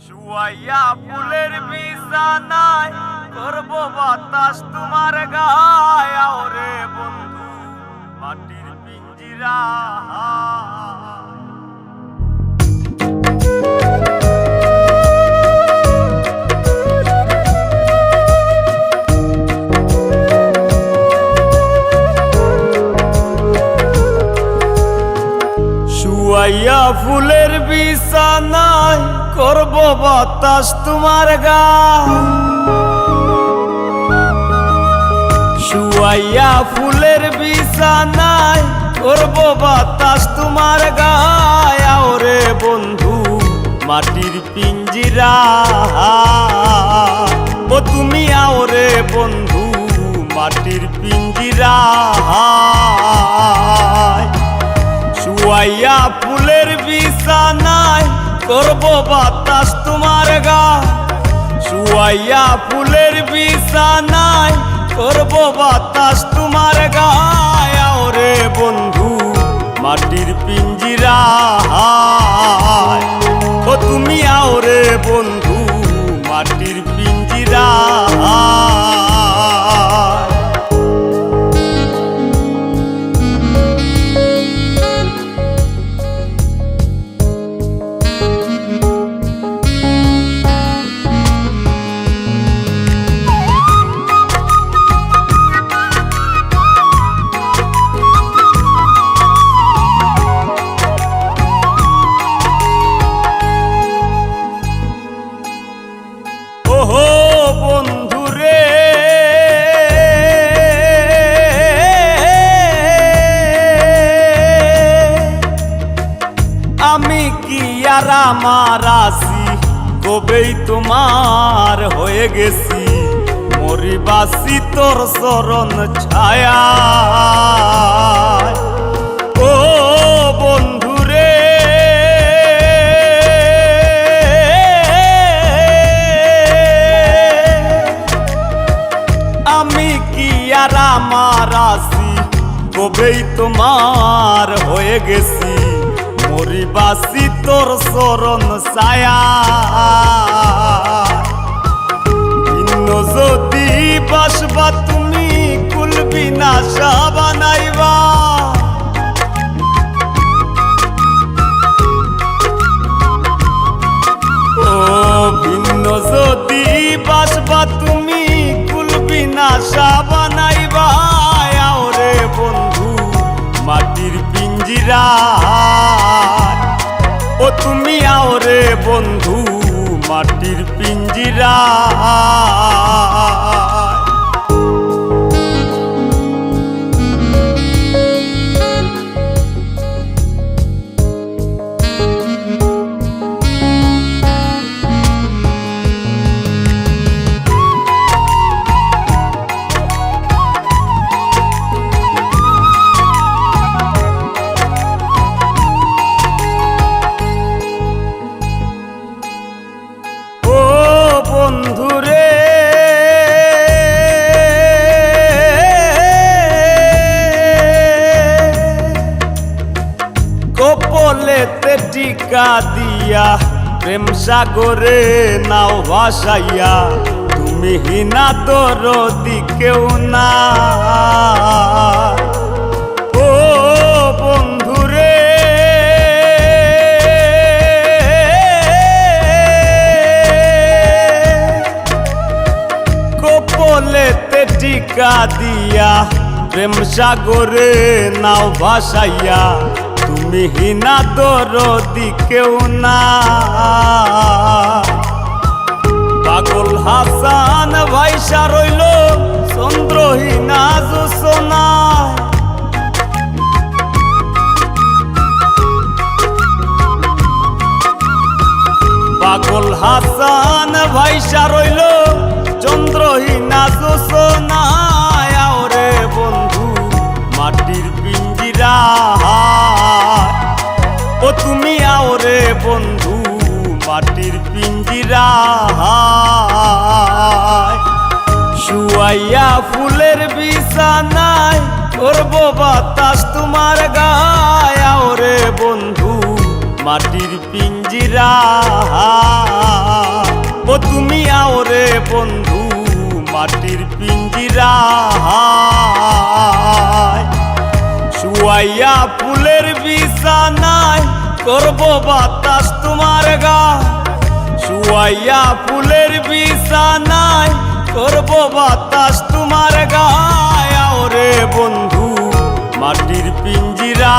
শুয়াইয়া ফুলের বিছানায় করব বাতাস তোমার গায় ওরে বন্ধু মাটির পিঞ্জিরা শুয়াইয়া ফুলের বিছানায় করব বাতাস তোমার গায় শুয়াইয়া ফুলের বিছানায় করব বাতাস তোমার গায় ওরে বন্ধু মাটির পিঞ্জিরা ও তুমি ওরে বন্ধু মাটির পিঞ্জিরা শুয়াইয়া ফুলের বিছানায় করব বাতাস তোমার গায় শুয়াইয়া ফুলের বিছানায় করব বাতাস তোমার গায় ওরে বন্ধু মাটির পিঞ্জিরা ও তুমি ওরে বন্ধু মাটির পিঞ্জিরা আমি কি আর আমার আসি কবেই তোমার হয়ে গেছি মরিবাসি তোর চরণ ছায়া ও বন্ধুরে আমি কি আর আমার আসি কবেই তোমার হয়ে গেছি মরিবাসি তোর চরণ ছায়া ভিন্ন যদি বাসবা তুমি কুলবি না বানাইবা ও ভিন্ন যদি বাসবা তুমি কুলবি না বানাইবা ওরে বন্ধু মাটির পিঞ্জিরা ও তুমি ওরে বন্ধু মাটির পিঞ্জিরা বন্ধুরে কপলেতে টিকা দিয়া প্রেম সাগরে নাও ভাসাইয়া তুমি হিনা দরদি কেউ না ও বন্ধুরে কপলেতে টিকা দিয়া প্রেম সাগরে নাও ভাসাইয়া তুমি হিনা দরদি কেউ না পাগল হাসান ভাইসা রইল চন্দ্রহীনা জোছনা পাগল হাসান ভাইসা রইল চন্দ্রহীনা জোছনা ওরে বন্ধু মাটির পিঞ্জিরা ও তুমি ওরে বন্ধু মাটির পিঞ্জিরা শুয়াইয়া ফুলের বিছানায় করব বাতাস তোমার গায় ওরে বন্ধু মাটির পিঞ্জিরা। আও রে বন্ধু মাটির পিঞ্জিরা শুয়াইয়া ফুলের বিছানায় করব বাতাস তোমার গায় শুয়াইয়া ফুলের বিছানায় করব বাতাস তোমার গায় আও রে বন্ধু মাটির পিঞ্জিরা